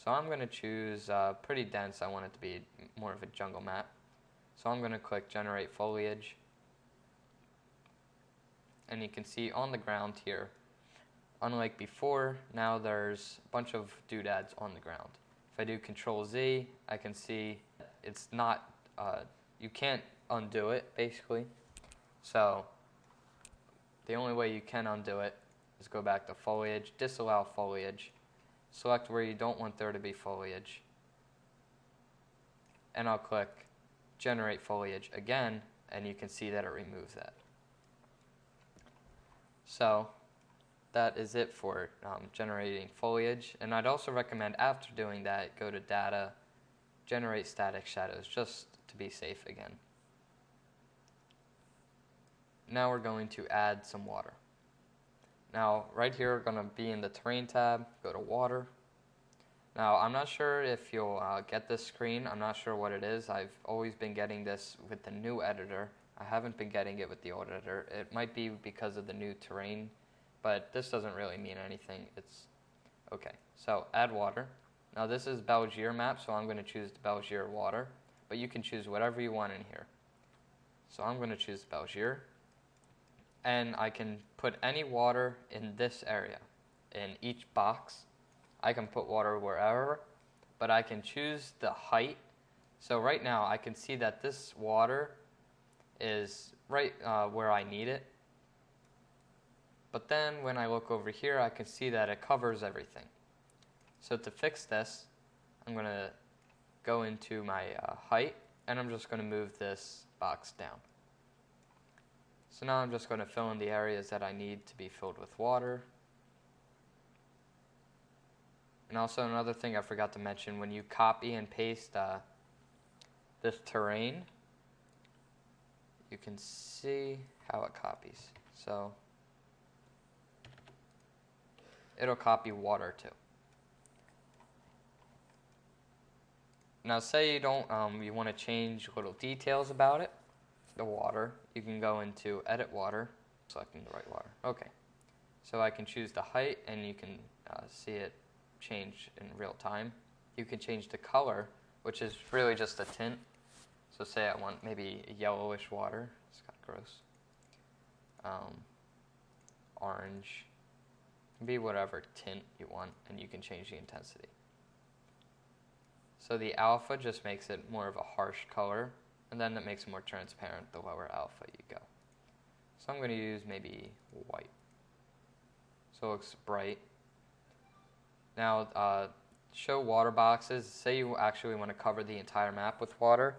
So I'm going to choose pretty dense. I want it to be more of a jungle map. So I'm going to click Generate Foliage. And you can see on the ground here, unlike before, now there's a bunch of doodads on the ground. If I do Control Z, I can see it's not, you can't undo it, basically. So the only way you can undo it is go back to Foliage, disallow foliage, select where you don't want there to be foliage, and I'll click Generate Foliage again, and you can see that it removes that. So that is it for generating foliage, and I'd also recommend after doing that, go to Data, Generate Static Shadows, just to be safe again. Now we're going to add some water. Now, right here, we're going to be in the Terrain tab, go to Water. Now, I'm not sure if you'll get this screen. I'm not sure what it is. I've always been getting this with the new editor. I haven't been getting it with the old editor. It might be because of the new terrain, but this doesn't really mean anything. It's okay. So, add water. Now, this is Belgier map, so I'm going to choose the Belgier water, but you can choose whatever you want in here. So, I'm going to choose Belgier. And I can put any water in this area, in each box. I can put water wherever, but I can choose the height. So right now I can see that this water is right where I need it. But then when I look over here, I can see that it covers everything. So to fix this, I'm going to go into my height, and I'm just going to move this box down. So now I'm just going to fill in the areas that I need to be filled with water. And also another thing I forgot to mention, when you copy and paste this terrain, you can see how it copies. So it'll copy water too. Now say you don't, you want to change little details about it. The water, you can go into edit water, selecting the right water. Okay, so I can choose the height, and you can see it change in real time. You can change the color, which is really just a tint. So say I want maybe a yellowish water. It's kind of gross. Orange. Be whatever tint you want, and you can change the intensity. So the alpha just makes it more of a harsh color, and then it makes it more transparent the lower alpha you go. So I'm going to use maybe white. So it looks bright. Now, show water boxes. Say you actually want to cover the entire map with water,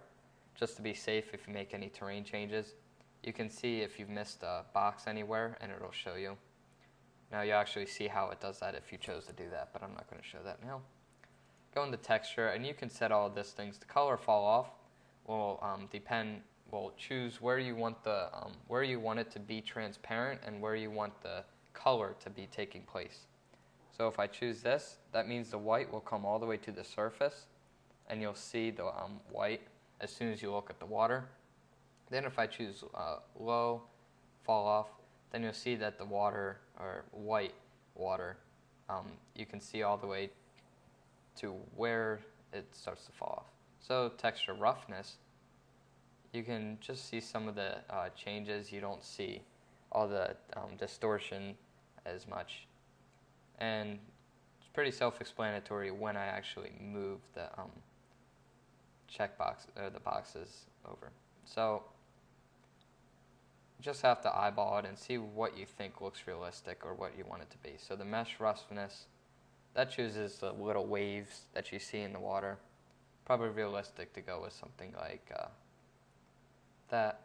just to be safe if you make any terrain changes. You can see if you've missed a box anywhere, and it'll show you. Now you actually see how it does that if you chose to do that, but I'm not going to show that now. Go into texture, and you can set all of these things. The color fall off will will choose where you want the where you want it to be transparent and where you want the color to be taking place. So if I choose this, that means the white will come all the way to the surface, and you'll see the white as soon as you look at the water. Then if I choose low, fall off, then you'll see that the water, or white water, you can see all the way to where it starts to fall off. So texture roughness, you can just see some of the changes. You don't see all the distortion as much. And it's pretty self-explanatory when I actually move the checkbox or the boxes over. So you just have to eyeball it and see what you think looks realistic or what you want it to be. So the mesh roughness, that chooses the little waves that you see in the water. Probably realistic to go with something like that.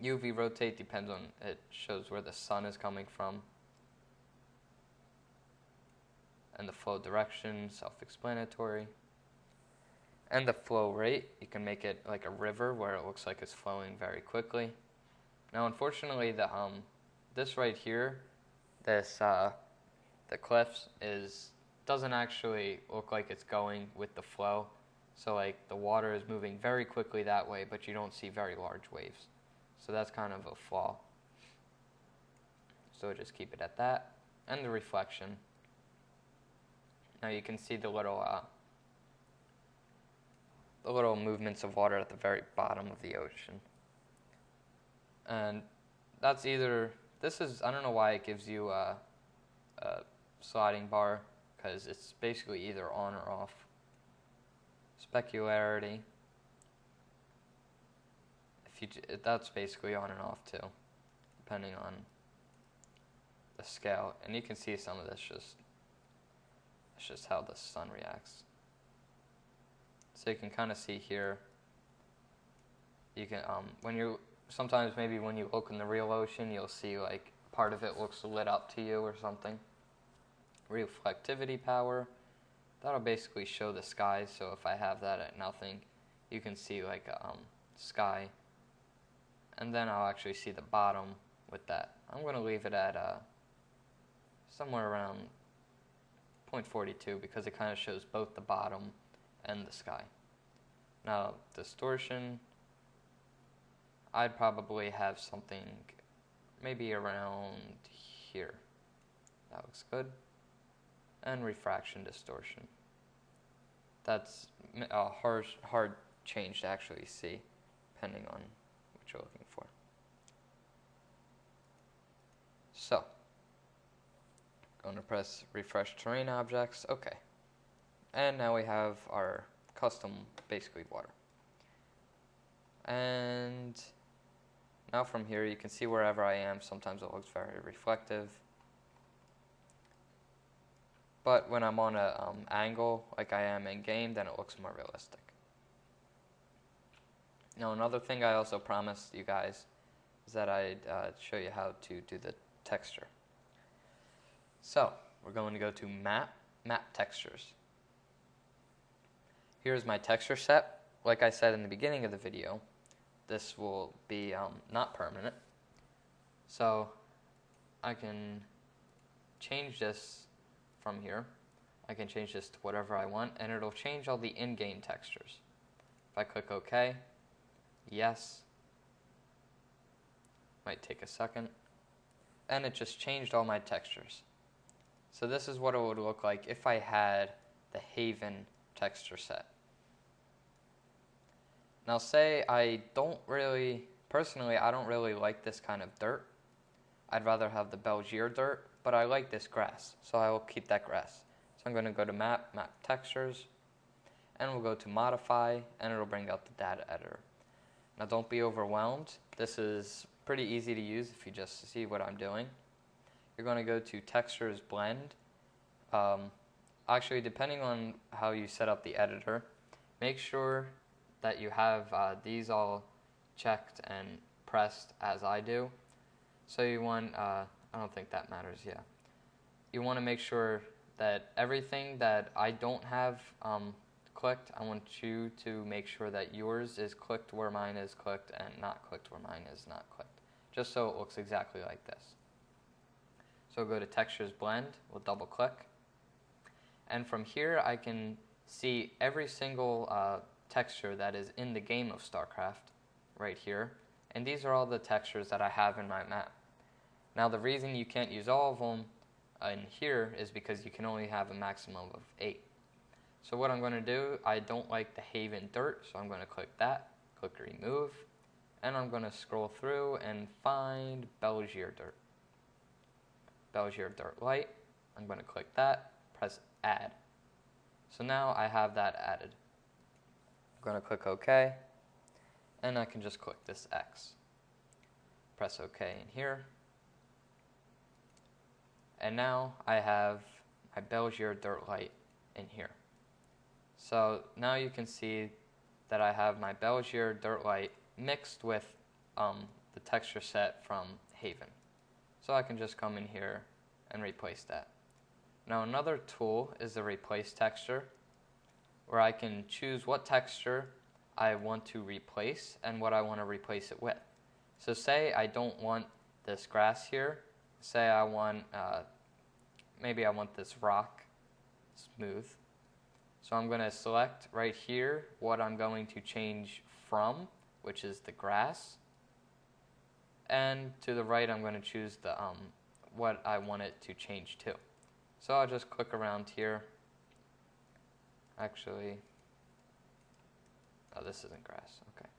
UV rotate depends on, it shows where the sun is coming from. And the flow direction, self-explanatory. And the flow rate, you can make it like a river where it looks like it's flowing very quickly. Now unfortunately this right here, this the cliffs doesn't actually look like it's going with the flow. So like the water is moving very quickly that way, but you don't see very large waves. So that's kind of a flaw. So just keep it at that. And the reflection. Now you can see the little movements of water at the very bottom of the ocean. And that's either, I don't know why it gives you a sliding bar, because it's basically either on or off. Specularity, that's basically on and off too, depending on the scale. And you can see some of this it's just how the sun reacts. So you can kind of see here, you can sometimes maybe when you look in the real ocean, you'll see like part of it looks lit up to you or something. Reflectivity power, that'll basically show the sky. So if I have that at nothing, you can see like a sky. And then I'll actually see the bottom with that. I'm going to leave it at somewhere around 0.42 because it kind of shows both the bottom and the sky. Now, distortion, I'd probably have something maybe around here. That looks good. And refraction distortion. That's a hard change to actually see, depending on what you're looking for. So, going to press refresh terrain objects. Okay. And now we have our custom, basically water. And now from here you can see wherever I am, sometimes it looks very reflective. But when I'm on an angle, like I am in game, then it looks more realistic. Now another thing I also promised you guys is that I'd show you how to do the texture. So, we're going to go to Map Textures. Here's my texture set. Like I said in the beginning of the video, this will be not permanent. So, I can change this from here. I can change this to whatever I want, and it'll change all the in-game textures. If I click OK, yes, might take a second, and it just changed all my textures. So this is what it would look like if I had the Haven texture set. Now say I don't really like this kind of dirt. I'd rather have the Belgier dirt, but I like this grass, so I will keep that grass. So I'm going to go to Map Textures, and we'll go to Modify, and it'll bring out the data editor. Now don't be overwhelmed. This is pretty easy to use if you just see what I'm doing. You're going to go to Textures Blend. Actually, depending on how you set up the editor, make sure that you have these all checked and pressed as I do. So you want, I don't think that matters, yeah. You want to make sure that everything that I don't have clicked, I want you to make sure that yours is clicked where mine is clicked and not clicked where mine is not clicked, just so it looks exactly like this. So go to Textures Blend, we'll double click, and from here I can see every single texture that is in the game of StarCraft right here, and these are all the textures that I have in my map. Now the reason you can't use all of them in here is because you can only have a maximum of 8. So what I'm going to do, I don't like the Haven dirt, so I'm going to click that, click remove, and I'm going to scroll through and find Belgier dirt. Belgier Dirt Light. I'm going to click that, press add. So now I have that added. I'm going to click OK, and I can just click this X. Press OK in here. And now I have my Belgier Dirt Light in here. So now you can see that I have my Belgier Dirt Light mixed with the texture set from Haven. So I can just come in here and replace that. Now another tool is the replace texture, where I can choose what texture I want to replace and what I want to replace it with. So say I don't want this grass here. Say I want, maybe I want this rock smooth. So I'm going to select right here what I'm going to change from, which is the grass. And to the right, I'm going to choose the what I want it to change to. So I'll just click around here. Actually, oh, this isn't grass. Okay,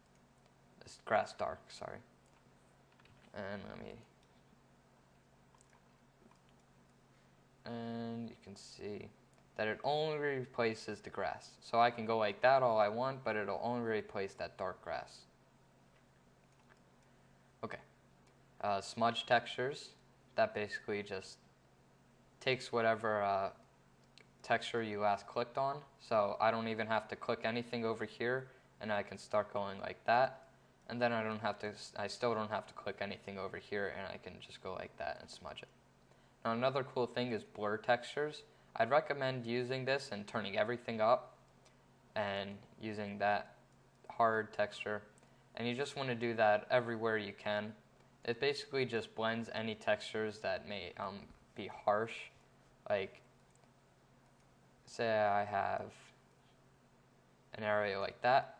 it's grass dark. Sorry. And and you can see that it only replaces the grass. So I can go like that all I want, but it'll only replace that dark grass. Okay. Smudge textures, that basically just takes whatever texture you last clicked on. So I don't even have to click anything over here, and I can start going like that. And then I still don't have to click anything over here, and I can just go like that and smudge it. Now another cool thing is blur textures. I'd recommend using this and turning everything up and using that hard texture. And you just want to do that everywhere you can. It basically just blends any textures that may be harsh. Like, say I have an area like that.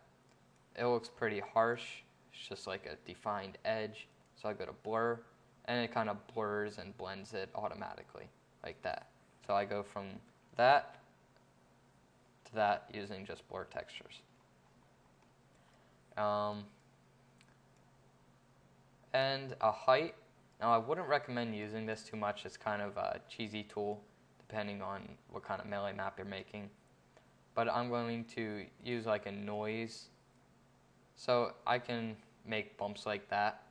It looks pretty harsh. It's just like a defined edge. So I go to blur, and it kind of blurs and blends it automatically, like that. So I go from that to that using just blur textures. And a height. Now I wouldn't recommend using this too much. It's kind of a cheesy tool depending on what kind of melee map you're making. But I'm going to use like a noise. So I can make bumps like that.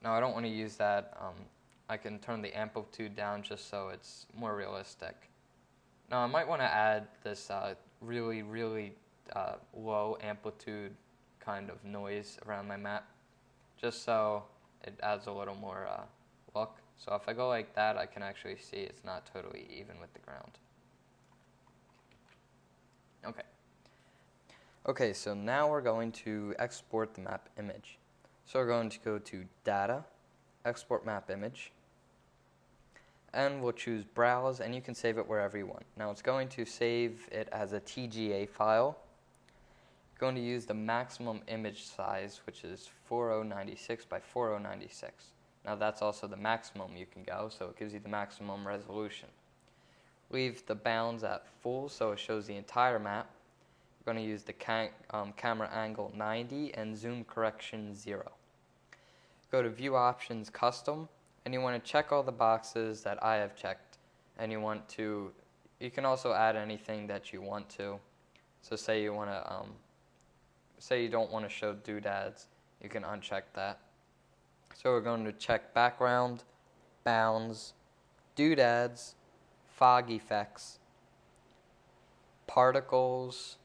Now I don't want to use that. I can turn the amplitude down just so it's more realistic. Now I might want to add this really low amplitude kind of noise around my map, just so it adds a little more look. So if I go like that, I can actually see it's not totally even with the ground. Okay, so now we're going to export the map image. So we're going to go to Data, Export Map Image, and we'll choose Browse, and you can save it wherever you want. Now it's going to save it as a TGA file. Going to use the maximum image size, which is 4096 by 4096. Now that's also the maximum you can go, so it gives you the maximum resolution. Leave the bounds at full, so it shows the entire map. We're going to use the camera angle 90 and zoom correction 0. Go to View Options Custom, and you want to check all the boxes that I have checked. And you can also add anything that you want to. So say you want to, say you don't want to show doodads, you can uncheck that. So we're going to check background, bounds, doodads, fog effects, particles.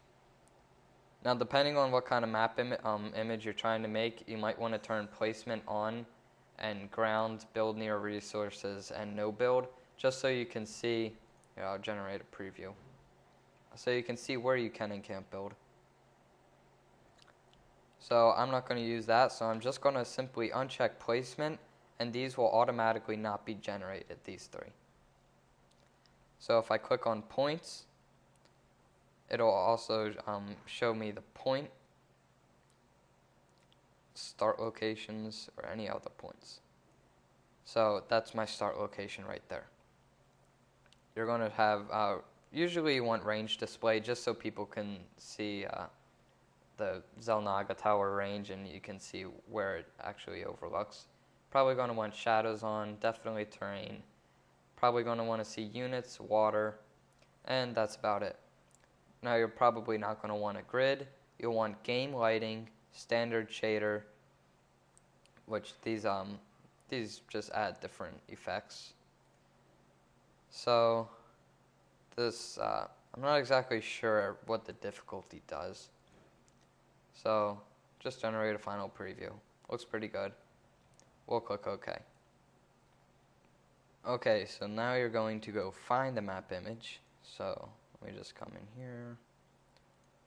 Now depending on what kind of map image you're trying to make, you might want to turn placement on and ground, build near resources, and no build, just so you can see. Here, I'll generate a preview. So you can see where you can and can't build. So I'm not going to use that, so I'm just going to simply uncheck placement, and these will automatically not be generated, these three. So if I click on points, it'll also show me the point, start locations, or any other points. So that's my start location right there. You're going to have, usually you want range display just so people can see the Zelnaga Tower range and you can see where it actually overlooks. Probably going to want shadows on, definitely terrain. Probably going to want to see units, water, and that's about it. Now you're probably not going to want a grid. You'll want game lighting, standard shader, which these just add different effects. So this I'm not exactly sure what the difficulty does. So just generate a final preview. Looks pretty good. We'll click OK. Okay, so now you're going to go find the map image. So let me just come in here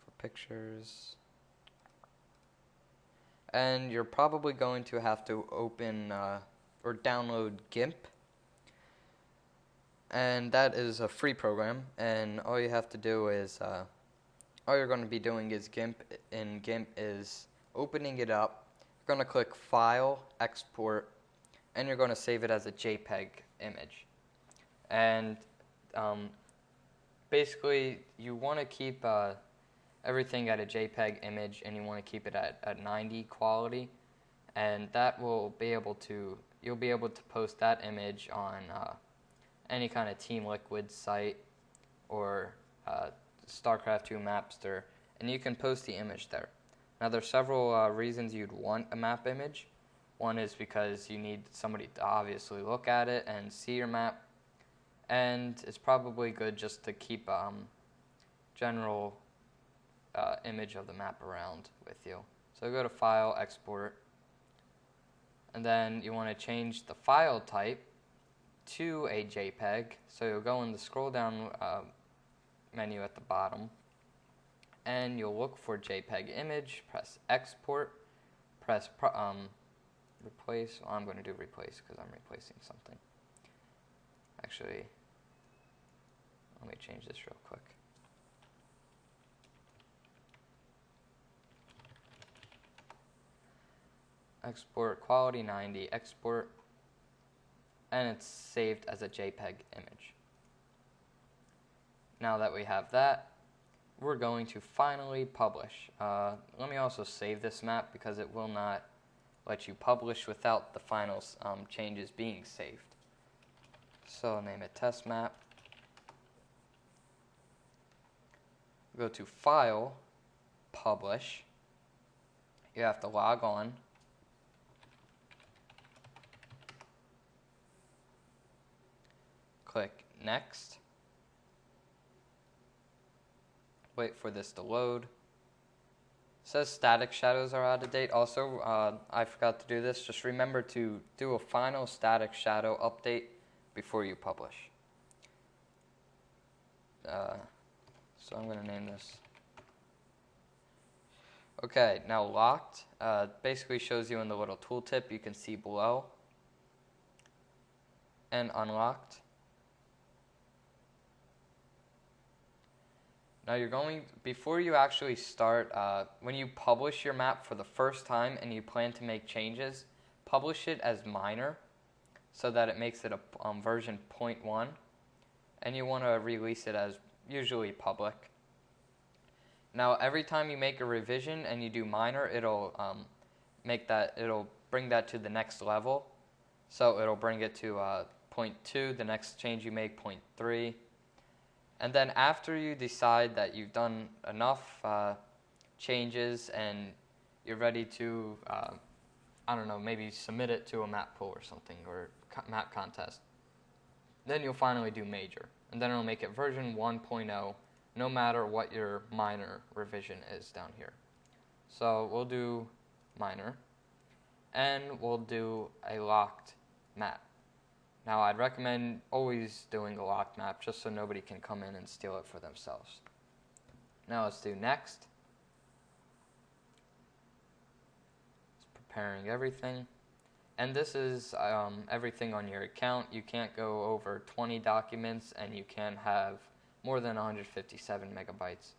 for pictures. And you're probably going to have to open or download GIMP. And that is a free program. And all you have to do is, all you're going to be doing is GIMP. And GIMP is opening it up. You're going to click File, Export, and you're going to save it as a JPEG image. And basically, you want to keep everything at a JPEG image, and you want to keep it at 90 quality, and that will be able to, you'll be able to post that image on any kind of Team Liquid site or StarCraft II Mapster, and you can post the image there. Now there's several reasons you'd want a map image. One is because you need somebody to obviously look at it and see your map, and it's probably good just to keep general image of the map around with you. So go to File, Export, and then you want to change the file type to a JPEG. So you'll go in the scroll down menu at the bottom, and you'll look for JPEG image, press Export, press Replace. Well, I'm going to do Replace because I'm replacing something. Actually, let me change this real quick. Export quality 90, export, and it's saved as a JPEG image. Now that we have that, we're going to finally publish. Let me also save this map because it will not let you publish without the final changes being saved. So I'll name it test map. Go to File, Publish. You have to log on. Click Next. Wait for this to load. It says static shadows are out of date. Also, I forgot to do this. Just remember to do a final static shadow update before you publish. So I'm going to name this. Okay, now locked. Basically shows you in the little tooltip you can see below. And unlocked. Now you're going, before you actually start, when you publish your map for the first time and you plan to make changes, publish it as minor so that it makes it a version 0.1, and you want to release it as usually public. Now every time you make a revision and you do minor, it'll it'll bring that to the next level. So it'll bring it to 0.2, the next change you make 0.3. And then after you decide that you've done enough changes and you're ready to, I don't know, maybe submit it to a map pool or something, or map contest, then you'll finally do major. And then it'll make it version 1.0, no matter what your minor revision is down here. So we'll do minor, and we'll do a locked map. Now, I'd recommend always doing a locked map just so nobody can come in and steal it for themselves. Now let's do next. It's preparing everything. And this is everything on your account. You can't go over 20 documents, and you can't have more than 157 megabytes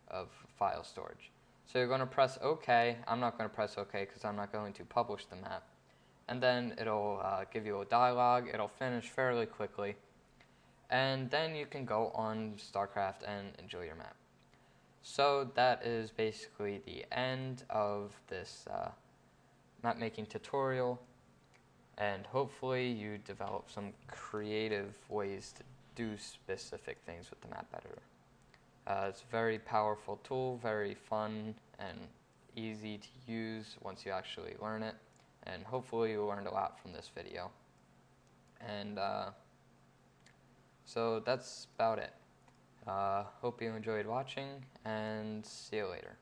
of file storage. So you're going to press OK. I'm not going to press OK because I'm not going to publish the map. And then it'll give you a dialogue. It'll finish fairly quickly. And then you can go on StarCraft and enjoy your map. So that is basically the end of this map making tutorial. and hopefully you develop some creative ways to do specific things with the map editor. It's a very powerful tool, very fun and easy to use once you actually learn it, and hopefully you learned a lot from this video. And so that's about it. Hope you enjoyed watching, and see you later.